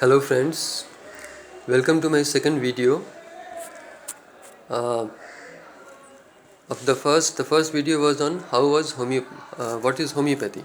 Hello friends, welcome to my second video uh, of the first video was on what is homeopathy.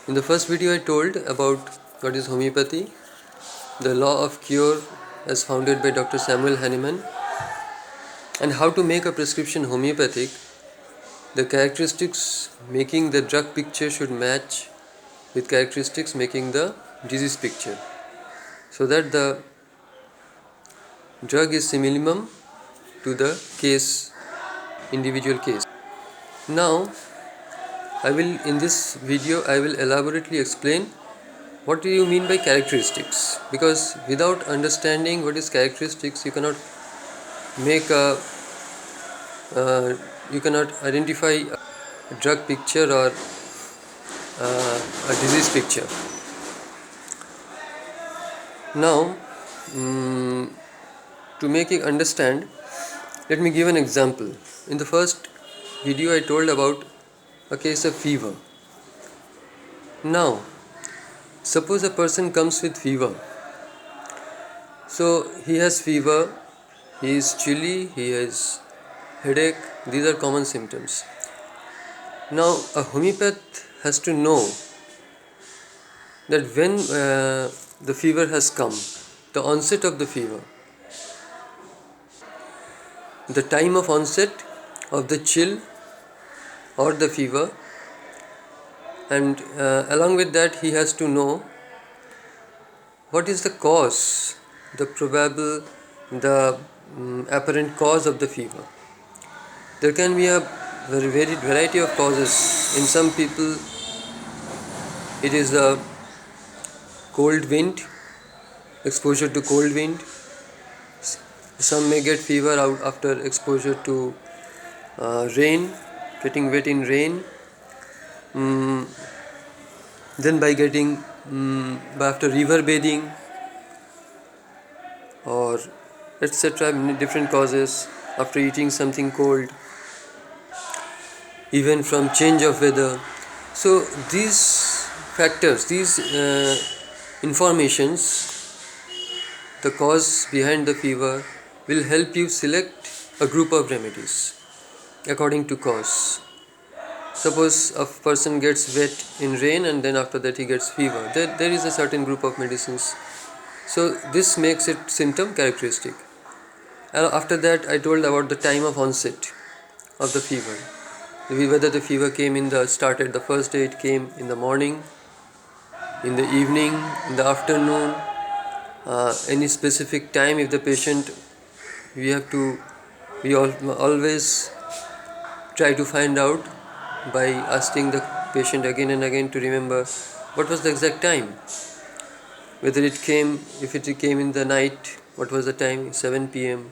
In the first video I told about what is homeopathy, the law of cure as founded by Dr. Samuel Hahnemann, and how to make a prescription homeopathic. The characteristics making the drug picture should match with characteristics making the disease picture, so that the drug is similimum to the individual case. Now in this video I will elaborately explain what do you mean by characteristics, because without understanding what is characteristics you cannot make a you cannot identify a drug picture or a disease picture. Now to make you understand, let me give an example. In the first video I told about a case of fever. Now suppose a person comes with fever. So he has fever, he is chilly, he has headache, these are common symptoms. Now a homeopath has to know that when the fever has come, the onset of the fever, the time of onset of the chill or the fever, and along with that he has to know what is the cause, the probable, the apparent cause of the fever. There can be a varied variety of causes. In some people it is a cold wind, exposure to cold wind. Some may get fever out after exposure to rain, getting wet in rain. Then by getting after river bathing or etc. different causes, after eating something cold, even from change of weather. So these factors, these informations, the cause behind the fever, will help you select a group of remedies according to cause. Suppose a person gets wet in rain and then after that he gets fever. There is a certain group of medicines. So this makes it symptom characteristic. And after that I told about the time of onset of the fever. Whether the fever came started the first day, it came in the morning, in the evening, in the afternoon, any specific time. If the patient, we always try to find out by asking the patient again and again to remember what was the exact time. Whether if it came in the night, what was the time? 7 p.m.,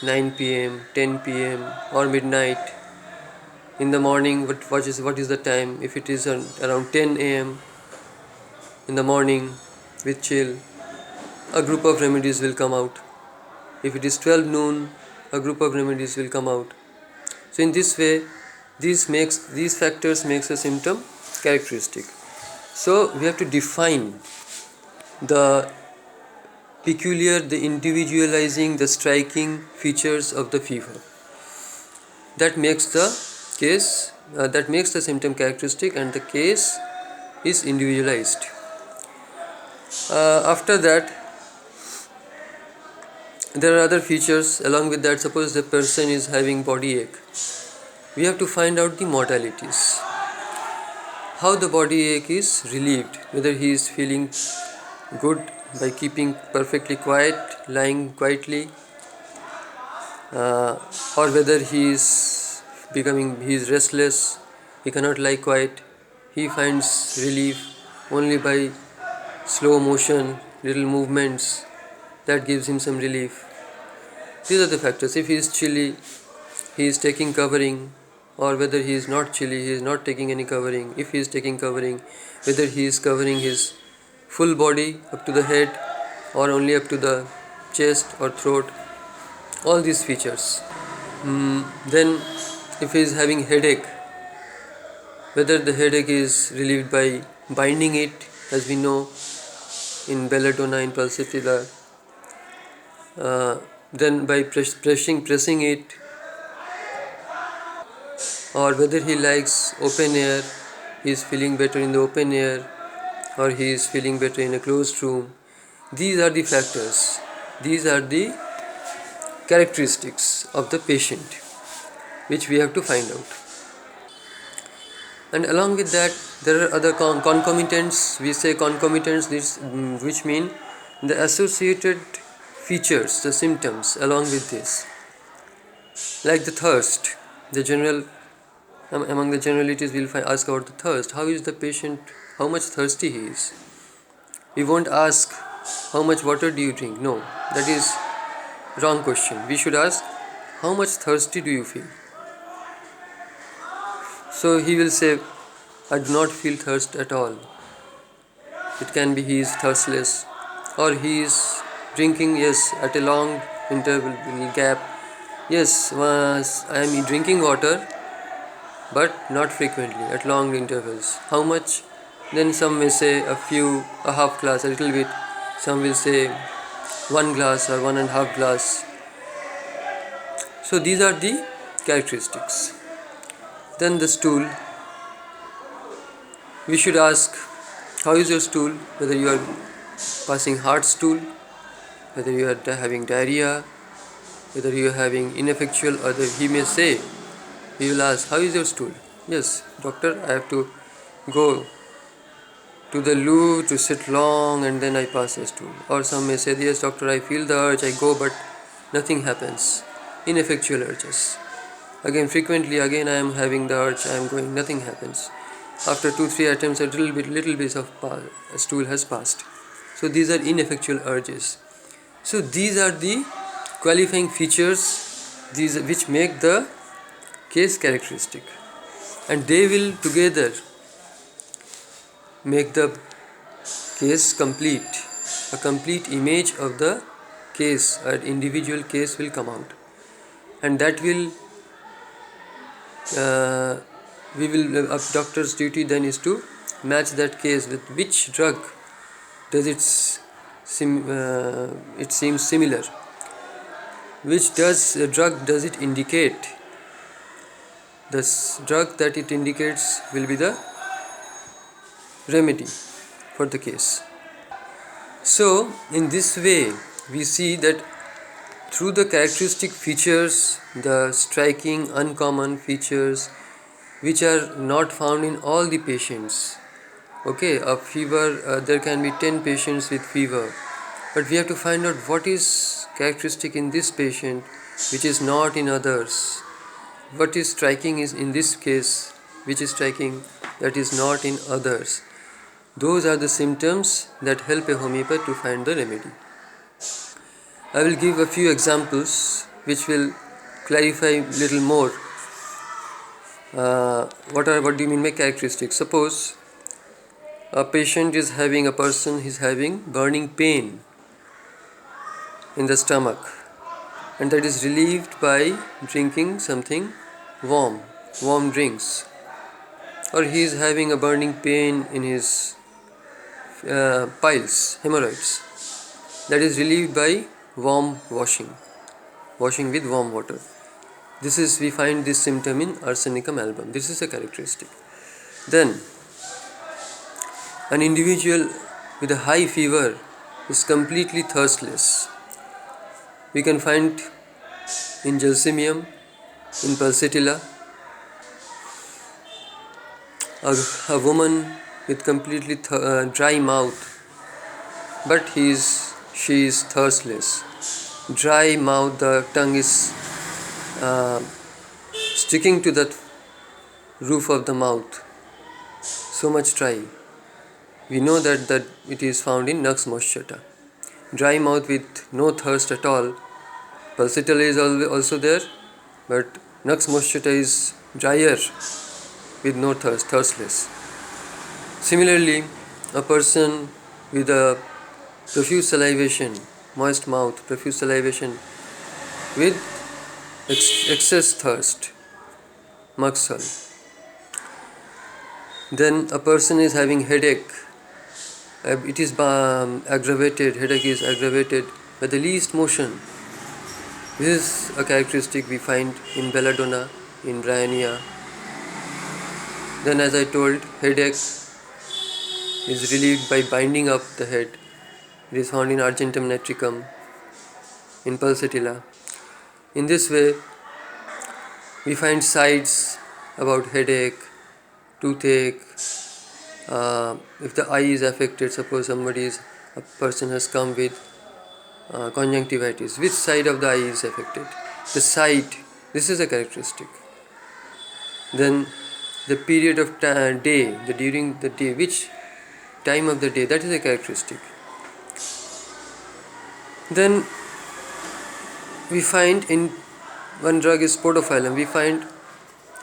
9 p.m., 10 p.m. or midnight. In the morning, what is the time? If it is around 10 a.m. in the morning with chill, a group of remedies will come out. If it is 12 noon, a group of remedies will come out. So in this way, these factors makes a symptom characteristic. So we have to define the peculiar, the individualizing, the striking features of the fever. That makes the symptom characteristic, and the case is individualized. After that, there are other features along with that. Suppose the person is having body ache. We have to find out the modalities, how the body ache is relieved, whether he is feeling good by keeping perfectly quiet, lying quietly, or whether he is restless, he cannot lie quiet, he finds relief only by slow motion, little movements, that gives him some relief. These are the factors. If he is chilly, he is taking covering, or whether he is not chilly, he is not taking any covering. If he is taking covering, whether he is covering his full body up to the head or only up to the chest or throat, all these features. Then if he is having headache, whether the headache is relieved by binding it, as we know, in belladonna, in pulsatilla. Then by pressing it, or whether he likes open air, he is feeling better in the open air, or he is feeling better in a closed room. These are the factors, these are the characteristics of the patient which we have to find out. And along with that, there are other concomitants. We say concomitants, which mean the associated features, the symptoms along with this, like the thirst. The general among the generalities, we'll ask about the thirst. How is the patient? How much thirsty he is? We won't ask how much water do you drink. No, that is wrong question. We should ask how much thirsty do you feel? So he will say, I do not feel thirst at all. It can be he is thirstless, or he is drinking, yes, at a long interval gap. Yes, I am drinking water, but not frequently, at long intervals. How much? Then some may say a half glass, a little bit. Some will say 1 glass or 1.5 glass. So these are the characteristics. Then the stool. We should ask, how is your stool? Whether you are passing hard stool, whether you are having diarrhea, whether you are having ineffectual, or he may say, we will ask, how is your stool? Yes, doctor, I have to go to the loo to sit long and then I pass a stool. Or some may say, yes doctor, I feel the urge, I go but nothing happens. Ineffectual urges. Again, frequently, again I am having the urge, I am going, nothing happens. After 2-3 attempts, a little bit of a stool has passed. So these are ineffectual urges. So these are the qualifying features, these which make the case characteristic, and they will together make the case complete. A complete image of the case, an individual case will come out, and that will a doctor's duty then is to match that case with which drug does it seems similar, which drug does it indicate. The drug that it indicates will be the remedy for the case. So in this way we see that through the characteristic features, the striking uncommon features which are not found in all the patients. Okay, a fever, there can be 10 patients with fever, but we have to find out what is characteristic in this patient which is not in others. What is striking is in this case, which is striking that is not in others. Those are the symptoms that help a homeopath to find the remedy. I will give a few examples which will clarify a little more. What do you mean by characteristics? Suppose a person is having burning pain in the stomach, and that is relieved by drinking something warm drinks, or he is having a burning pain in his piles, hemorrhoids, that is relieved by warm washing with warm water. We find this symptom in Arsenicum album. This is a characteristic. Then an individual with a high fever is completely thirstless. We can find in Gelsemium, in Pulsatilla. A woman with completely dry mouth, but she is thirstless. Dry mouth, the tongue is sticking to the roof of the mouth, so much dry. We know that it is found in Nux moschata. Dry mouth with no thirst at all. Pulsatilla is also there, but Nux moschata is drier with no thirst, thirstless. Similarly, a person with a profuse salivation, moist mouth, profuse salivation with excess thirst, Muxal. Then a person is having headache It is aggravated, headache is aggravated by the least motion. This is a characteristic we find in belladonna, in bryonia. Then, as I told, headache is relieved by binding up the head. It is found in argentum nitricum, in pulsatilla. In this way, we find sides about headache, toothache. If the eye is affected, suppose a person has come with conjunctivitis, which side of the eye is affected? The side. This is a characteristic. Then the period of day, during the day, which time of the day, that is a characteristic. Then we find in one drug is podophyllum, we find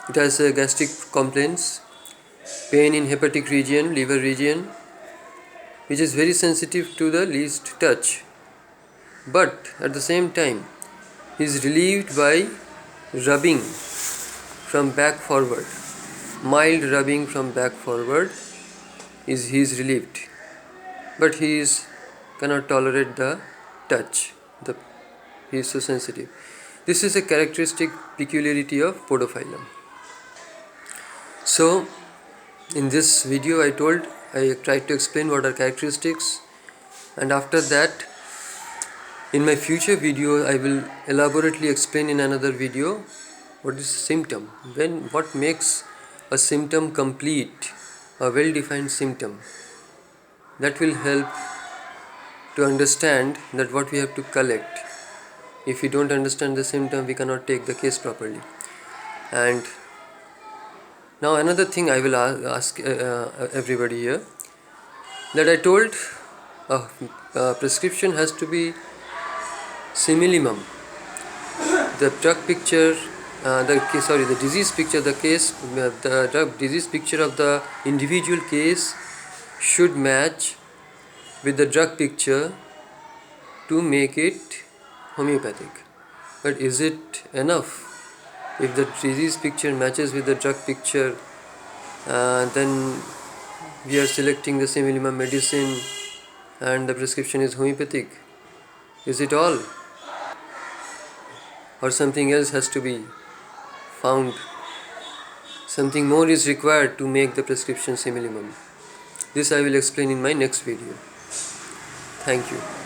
it has gastric complaints, pain in hepatic region, liver region, which is very sensitive to the least touch. But at the same time, is relieved by rubbing from back forward. Mild rubbing from back forward he is relieved. But he cannot tolerate the touch. He is so sensitive. This is a characteristic peculiarity of podophyllum. So, in this video I tried to explain what are characteristics, and after that, in my future video I will elaborately explain in another video what is symptom, what makes a symptom complete, a well-defined symptom. That will help to understand that what we have to collect. If we don't understand the symptom, we cannot take the case properly. And now another thing I will ask everybody here, that I told prescription has to be similimum. The drug picture, the disease picture, the drug disease picture of the individual case should match with the drug picture to make it homeopathic. But is it enough? If the disease picture matches with the drug picture, then we are selecting the similimum medicine and the prescription is homeopathic. Is it all? Or something else has to be found? Something more is required to make the prescription similimum. This I will explain in my next video. Thank you.